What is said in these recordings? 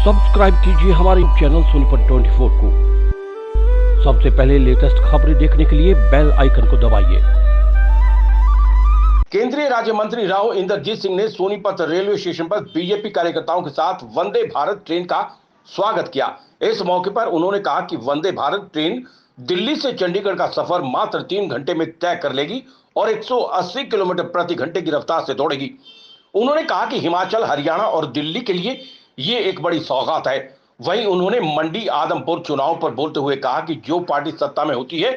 Subscribe कीजिए हमारे channel Sonipat 24 को। सबसे पहले लेटेस्ट खबरें देखने के लिए बेल आइकन को दबाइए। केंद्रीय राज्य मंत्री राव इंद्रजीत सिंह ने सोनीपत रेलवे स्टेशन पर बीजेपी कार्यकर्ताओं के साथ वंदे भारत ट्रेन का स्वागत किया। इस मौके पर उन्होंने कहा कि वंदे भारत ट्रेन दिल्ली से चंडीगढ़ का सफर मात्र 3 घंटे में तय कर लेगी और 180 किलोमीटर प्रति घंटे की रफ्तार से दौड़ेगी। उन्होंने कहा कि हिमाचल, हरियाणा और दिल्ली के लिए ये एक बड़ी सौगात है। वहीं उन्होंने मंडी आदमपुर चुनाव पर बोलते हुए कहा कि जो पार्टी सत्ता में होती है,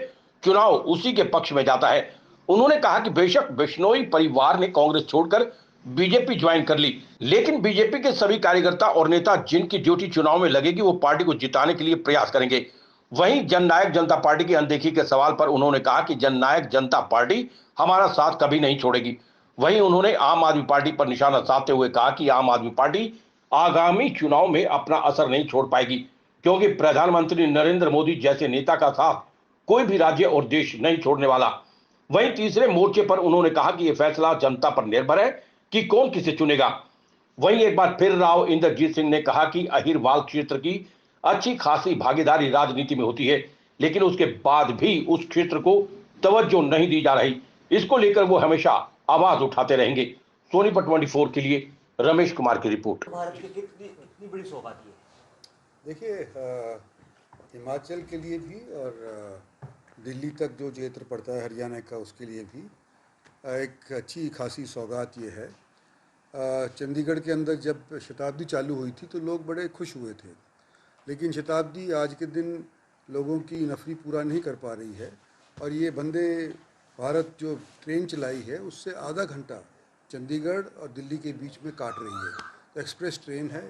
चुनाव उसी के पक्ष में जाता है। उन्होंने कहा कि बेशक बिश्नोई परिवार ने कांग्रेस छोड़कर बीजेपी ज्वाइन कर ली, लेकिन बीजेपी के सभी कार्यकर्ता और नेता जिनकी ड्यूटी चुनाव में लगेगी, वो पार्टी को जिताने के लिए प्रयास करेंगे। वहीं जननायक जनता पार्टी की अनदेखी के सवाल पर उन्होंने कहा कि जननायक जनता पार्टी हमारा साथ कभी नहीं छोड़ेगी। वहीं उन्होंने आम आदमी पार्टी पर निशाना साधते हुए कहा कि आम आदमी पार्टी आगामी चुनाव में अपना असर नहीं छोड़ पाएगी, क्योंकि प्रधानमंत्री नरेंद्र मोदी जैसे नेता का साथ कोई भी राज्य और देश नहीं छोड़ने वाला। वहीं तीसरे मोर्चे पर उन्होंने कहा कि यह फैसला जनता पर निर्भर है कि कौन किसे चुनेगा। वहीं एक बार फिर राव इंद्रजीत सिंह ने कहा कि अहिरवाल क्षेत्र की अच्छी खासी भागीदारी राजनीति में होती है, लेकिन उसके बाद भी उस क्षेत्र को तवज्जो नहीं दी जा रही। इसको लेकर वो हमेशा आवाज उठाते रहेंगे। सोनीपत 24 के लिए रमेश कुमार की रिपोर्ट। भारत की कितनी बड़ी सौगात है। देखिए, हिमाचल के लिए भी और दिल्ली तक जो क्षेत्र पड़ता है हरियाणा का, उसके लिए भी एक अच्छी खासी सौगात ये है। चंडीगढ़ के अंदर जब शताब्दी चालू हुई थी तो लोग बड़े खुश हुए थे, लेकिन शताब्दी आज के दिन लोगों की नफरी पूरा नहीं कर पा रही है। और ये वंदे भारत जो ट्रेन चलाई है, उससे आधा घंटा चंडीगढ़ और दिल्ली के बीच में काट रही है। तो एक्सप्रेस ट्रेन है,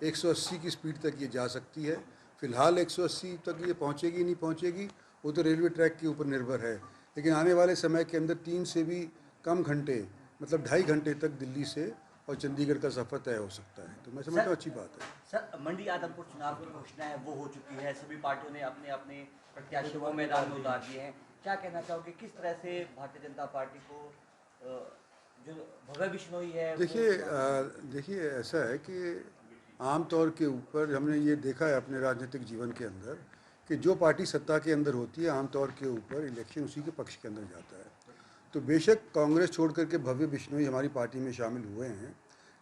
180 की स्पीड तक ये जा सकती है। फ़िलहाल 180 तक ये पहुंचेगी नहीं पहुंचेगी, वो तो रेलवे ट्रैक के ऊपर निर्भर है, लेकिन आने वाले समय के अंदर 3 से भी कम घंटे, मतलब 2.5 घंटे तक दिल्ली से और चंडीगढ़ का सफ़र तय हो सकता है। तो मैं समझता हूँ अच्छी बात है। सर, मंडी आदमपुर चुनाव की घोषणा है वो हो चुकी है, सभी पार्टियों ने अपने अपने प्रत्याशियों को मैदान में उतार दिए हैं। क्या कहना चाहोगे, किस तरह से भारतीय जनता पार्टी को जो भगत बिश्नोई है? देखिए ऐसा है कि आम तौर के ऊपर हमने ये देखा है अपने राजनीतिक जीवन के अंदर कि जो पार्टी सत्ता के अंदर होती है, आम तौर के ऊपर इलेक्शन उसी के पक्ष के अंदर जाता है। तो बेशक कांग्रेस छोड़ करके भव्य बिश्नोई हमारी पार्टी में शामिल हुए हैं,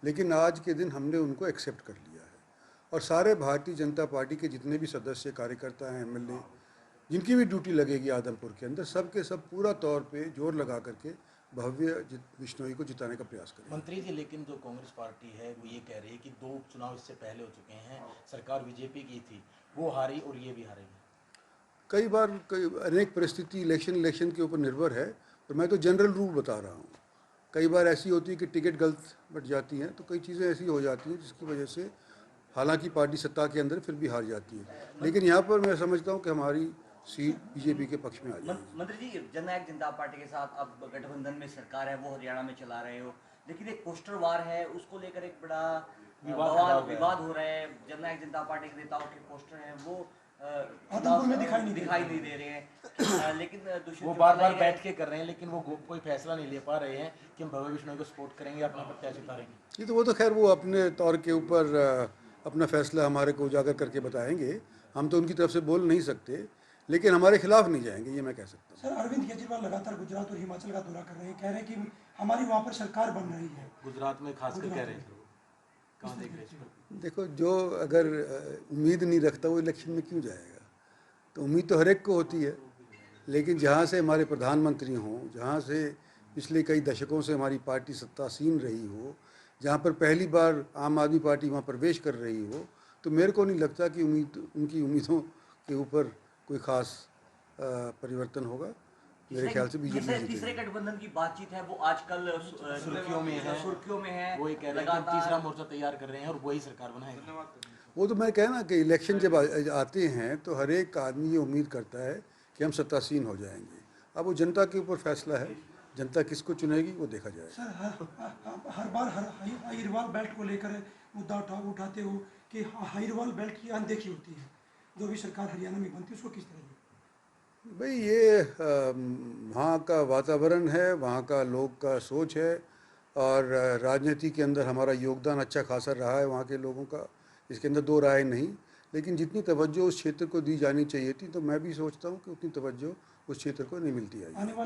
लेकिन आज के दिन हमने उनको एक्सेप्ट कर लिया है। और सारे भारतीय जनता पार्टी के जितने भी सदस्य, कार्यकर्ता हैं, MLA, जिनकी भी ड्यूटी लगेगी आदमपुर के अंदर, सब के सब पूरा तौर पे जोर लगा करके भव्य बिश्नोई को जिताने का प्रयास करें। मंत्री जी, लेकिन जो कांग्रेस पार्टी है वो ये कह रही है कि 2 उपचुनाव इससे पहले हो चुके हैं, सरकार बीजेपी की थी, वो हारी और ये भी हारेगी। कई बार अनेक परिस्थिति इलेक्शन के ऊपर निर्भर है, और मैं तो जनरल रूल बता रहा हूँ। कई बार ऐसी होती है कि टिकट गलत बट जाती हैं, तो कई चीज़ें ऐसी हो जाती हैं जिसकी वजह से हालांकि पार्टी सत्ता के अंदर फिर भी हार जाती है, लेकिन यहाँ पर मैं समझता हूँ कि हमारी सीट बीजेपी के पक्ष में आ जाएगी। मंत्री जी, जननायक जनता पार्टी के साथ अब गठबंधन में सरकार है, वो हरियाणा में चला रहे हो, लेकिन एक पोस्टर वार है, उसको लेकर एक बड़ा विवाद हो रहा है। जननायक जनता पार्टी के नेताओं के पोस्टर हैं वो आदमपुर में दिखाई नहीं दे रहे हैं, लेकिन वो बार बैठ के कर रहे हैं, लेकिन वो कोई फैसला नहीं ले पा रहे हैं कि हम भव्य बिश्नोई को सपोर्ट करेंगे, अपना प्रत्याशी उतारेंगे। ये तो वो तो खैर वो अपने तौर के ऊपर अपना फैसला हमारे को उजागर करके बताएंगे। हम तो उनकी तरफ से बोल नहीं सकते, लेकिन हमारे खिलाफ नहीं जाएंगे, ये मैं कह सकता हूँ। सर, अरविंद केजरीवाल लगातार गुजरात और हिमाचल का दौरा कर रहे हैं, कह रहे हैं कि हमारी वहाँ पर सरकार बन रही है। गुजरात में खासकर कह रहे हैं, कहाँ देख रहे हैं? देखो, जो अगर उम्मीद नहीं रखता वो इलेक्शन में क्यों जाएगा? तो उम्मीद तो हर एक को होती है, लेकिन जहाँ से हमारे प्रधानमंत्री हों, जहाँ से पिछले कई दशकों से हमारी पार्टी सत्तासीन रही हो, जहाँ पर पहली बार आम आदमी पार्टी वहाँ प्रवेश कर रही हो, तो मेरे को नहीं लगता कि उनकी उम्मीदों के ऊपर कोई खास परिवर्तन होगा। मेरे ख्याल से बीजेपी तीसरे गठबंधन की बातचीत है, वो आजकल सुर्खियों में है। वो ये कह रहे हैं कि तीसरा मोर्चा तैयार कर रहे हैं और वही सरकार बनाएगा। वो तो मैं कहना कि इलेक्शन जब आते हैं तो हर एक आदमी ये उम्मीद करता है कि हम सत्तासीन हो जाएंगे। अब वो जनता के ऊपर फैसला है, जनता किसको चुनेगी वो देखा जाएगा। सर, हर बार हाईरवाल बेल्ट को लेकर मुद्दा उठाते हो कि हाईरवाल बेल्ट की अनदेखी होती है, जो भी सरकार हरियाणा में बनती है उसको किस तरह? भाई, ये वहाँ का वातावरण है, वहाँ का लोग का सोच है, और राजनीति के अंदर हमारा योगदान अच्छा खासा रहा है वहाँ के लोगों का, इसके अंदर दो राय नहीं, लेकिन जितनी तवज्जो उस क्षेत्र को दी जानी चाहिए थी, तो मैं भी सोचता हूँ कि उतनी तवज्जो उस क्षेत्र को नहीं मिलती आई। आने वाले